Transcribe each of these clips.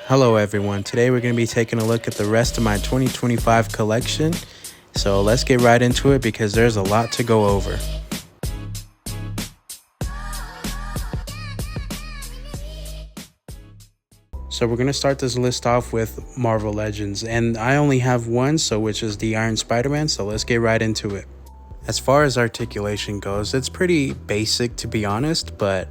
Hello everyone, today we're going to be taking a look at the rest of my 2025 collection. So let's get right into it because there's a lot to go over. So we're going to start this list off with Marvel Legends, and I only have one, which is the Iron Spider-Man, so let's get right into it. As far as articulation goes, it's pretty basic to be honest, but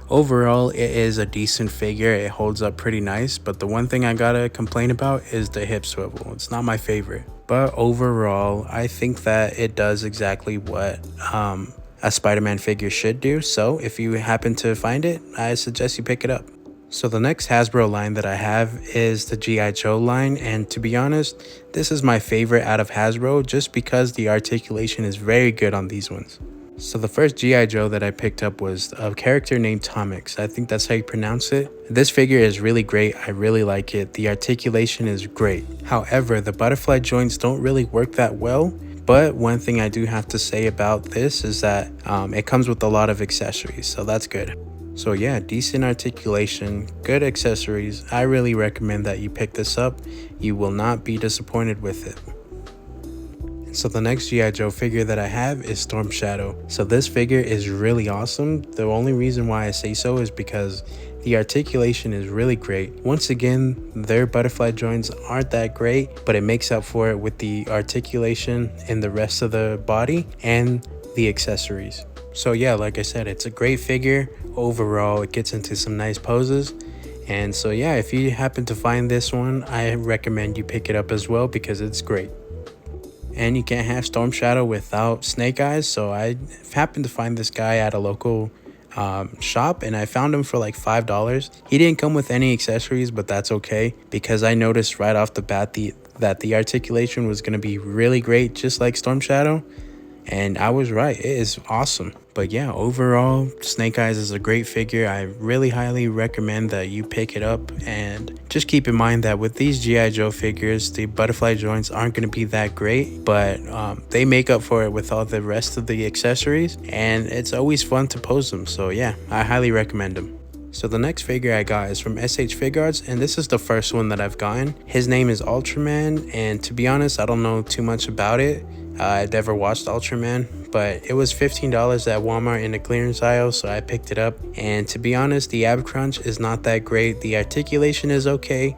overall, it is a decent figure. It holds up pretty nice, but the one thing I gotta complain about is the hip swivel. It's not my favorite, but overall, I think that it does exactly what a Spider-Man figure should do. So if you happen to find it, I suggest you pick it up. So the next Hasbro line that I have is the G.I. Joe line, and to be honest, this is my favorite out of Hasbro just because the articulation is very good on these ones. So the first G.I. Joe that I picked up was a character named Tomix. I think that's how you pronounce it. This figure is really great. I really like it. The articulation is great. However, the butterfly joints don't really work that well. But one thing I do have to say about this is that it comes with a lot of accessories, so that's good. So yeah, decent articulation, good accessories. I really recommend that you pick this up. You will not be disappointed with it. So the next G.I. Joe figure that I have is Storm Shadow. So this figure is really awesome. The only reason why I say so is because the articulation is really great. Once again, their butterfly joints aren't that great, but it makes up for it with the articulation in the rest of the body and the accessories. So yeah, like I said, it's a great figure. Overall, it gets into some nice poses. And so yeah, if you happen to find this one, I recommend you pick it up as well because it's great. And you can't have Storm Shadow without Snake Eyes, so I happened to find this guy at a local shop, and I found him for like $5. He didn't come with any accessories, but that's okay because I noticed right off the bat that the articulation was going to be really great, just like Storm Shadow. And I was right, it is awesome. But yeah, overall, Snake Eyes is a great figure. I really highly recommend that you pick it up. And just keep in mind that with these G.I. Joe figures, the butterfly joints aren't going to be that great, but they make up for it with all the rest of the accessories. And it's always fun to pose them. So yeah, I highly recommend them. So the next figure I got is from SH Figuarts, and this is the first one that I've gotten. His name is Ultraman, and to be honest, I don't know too much about it. I've never watched Ultraman, but it was $15 at Walmart in the clearance aisle, so I picked it up. And to be honest, the ab crunch is not that great. The articulation is okay,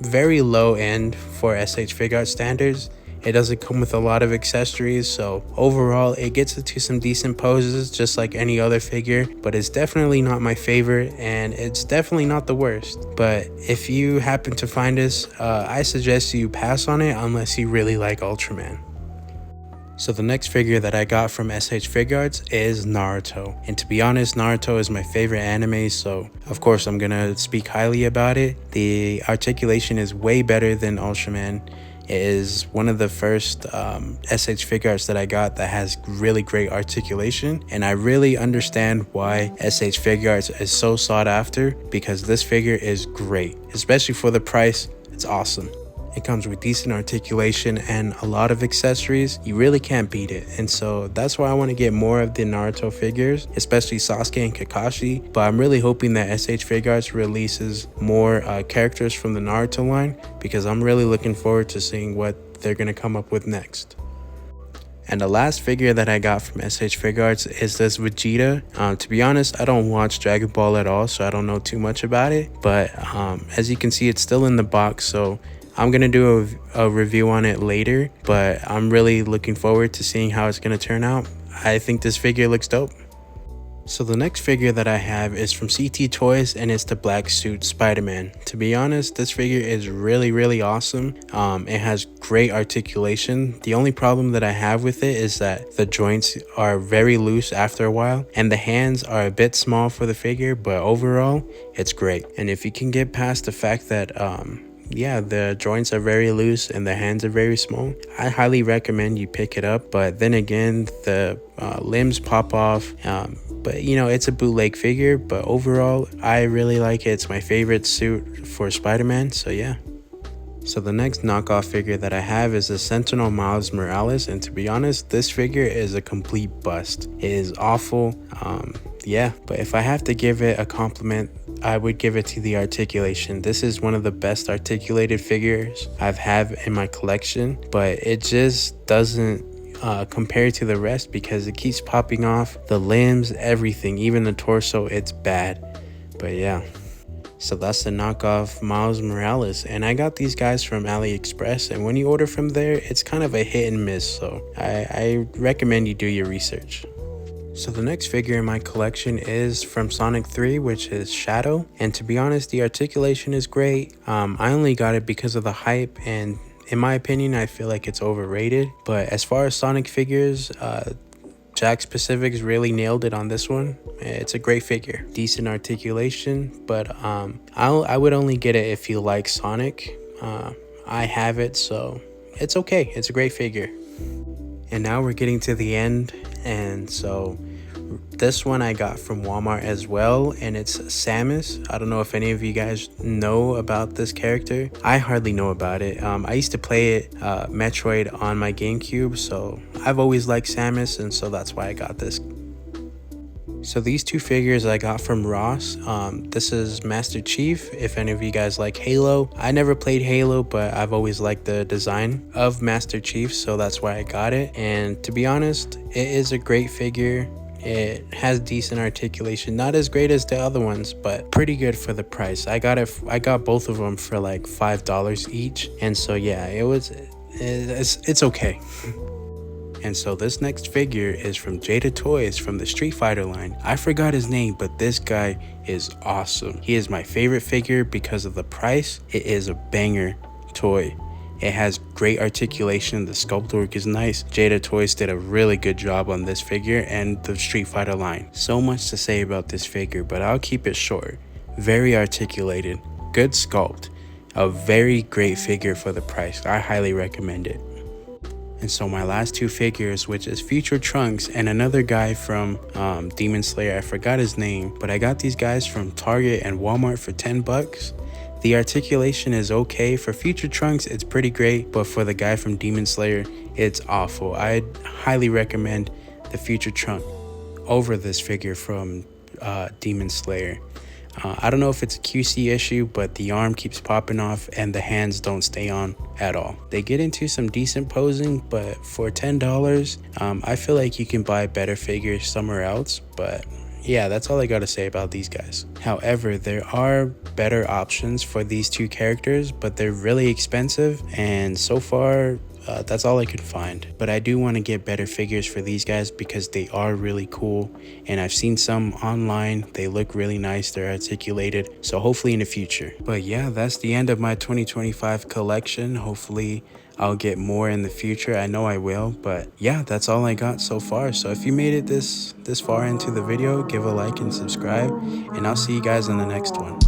very low end for SH Figuarts standards. It doesn't come with a lot of accessories, so overall it gets into some decent poses just like any other figure, but it's definitely not my favorite and it's definitely not the worst. But if you happen to find this, I suggest you pass on it unless you really like Ultraman. So the next figure that I got from SH Figuarts is Naruto. And to be honest, Naruto is my favorite anime, so of course I'm gonna speak highly about it. The articulation is way better than Ultraman. It is one of the first SH Figuarts that I got that has really great articulation, and I really understand why SH Figuarts is so sought after because this figure is great, especially for the price. It's awesome. It comes with decent articulation and a lot of accessories. You really can't beat it. And so that's why I want to get more of the Naruto figures, especially Sasuke and Kakashi. But I'm really hoping that SH Figuarts releases more characters from the Naruto line because I'm really looking forward to seeing what they're going to come up with next. And the last figure that I got from SH Figuarts is this Vegeta. To be honest, I don't watch Dragon Ball at all, so I don't know too much about it. But as you can see, it's still in the box, so I'm going to do a review on it later, but I'm really looking forward to seeing how it's going to turn out. I think this figure looks dope. So the next figure that I have is from CT Toys, and it's the Black Suit Spider-Man. To be honest, this figure is really awesome. It has great articulation. The only problem that I have with it is that the joints are very loose after a while, and the hands are a bit small for the figure, but overall, it's great. And if you can get past the fact that yeah, the joints are very loose and the hands are very small, I highly recommend you pick it up. But then again, the limbs pop off, but you know, it's a bootleg figure, but overall I really like it. It's my favorite suit for Spider-Man, so yeah. So the next knockoff figure that I have is the Sentinel Miles Morales, and to be honest, this figure is a complete bust. It is awful. Yeah, but if I have to give it a compliment, I would give it to the articulation. This is one of the best articulated figures I've had in my collection, but it just doesn't compare to the rest because it keeps popping off. The limbs, everything, even the torso, it's bad. But yeah. So that's the knockoff Miles Morales, and I got these guys from AliExpress, and when you order from there, it's kind of a hit and miss, so I recommend you do your research. So the next figure in my collection is from Sonic 3, which is Shadow, and to be honest, the articulation is great. I only got it because of the hype, and in my opinion, I feel like it's overrated, but as far as Sonic figures, Jakks Pacific's really nailed it on this one. It's a great figure, decent articulation, but I would only get it if you like Sonic. I have it, so it's okay. It's a great figure. And now we're getting to the end, and so this one I got from Walmart as well, and it's Samus. I don't know if any of you guys know about this character. I hardly know about it. I used to play it Metroid on my GameCube, so I've always liked Samus, and so that's why I got this. So these two figures I got from Ross. This is Master Chief, if any of you guys like Halo. I never played Halo, but I've always liked the design of Master Chief, so that's why I got it. And to be honest, it is a great figure. It has decent articulation, not as great as the other ones, but pretty good for the price. I got both of them for like $5 each, and so yeah, it's okay. And so this next figure is from Jada Toys from the Street Fighter line. I forgot his name, but this guy is awesome. He is my favorite figure because of the price. It is a banger toy. It has great articulation, the sculpt work is nice. Jada Toys did a really good job on this figure and the Street Fighter line. So much to say about this figure, but I'll keep it short. Very articulated, good sculpt, a very great figure for the price. I highly recommend it. And so my last two figures, which is Future Trunks and another guy from Demon Slayer, I forgot his name, but I got these guys from Target and Walmart for 10 bucks. The articulation is okay. For Future Trunks, it's pretty great, but for the guy from Demon Slayer, it's awful. I'd highly recommend the Future Trunk over this figure from Demon Slayer. I don't know if it's a QC issue, but the arm keeps popping off and the hands don't stay on at all. They get into some decent posing, but for $10, I feel like you can buy better figures somewhere else, but yeah, that's all I gotta say about these guys. However, there are better options for these two characters, but they're really expensive, and so far, that's all I could find. But I do want to get better figures for these guys because they are really cool, and I've seen some online. They look really nice, they're articulated, so hopefully in the future. But yeah, that's the end of my 2025 collection. Hopefully I'll get more in the future. I know I will, but yeah, that's all I got so far. So if you made it this far into the video, give a like and subscribe, and I'll see you guys in the next one.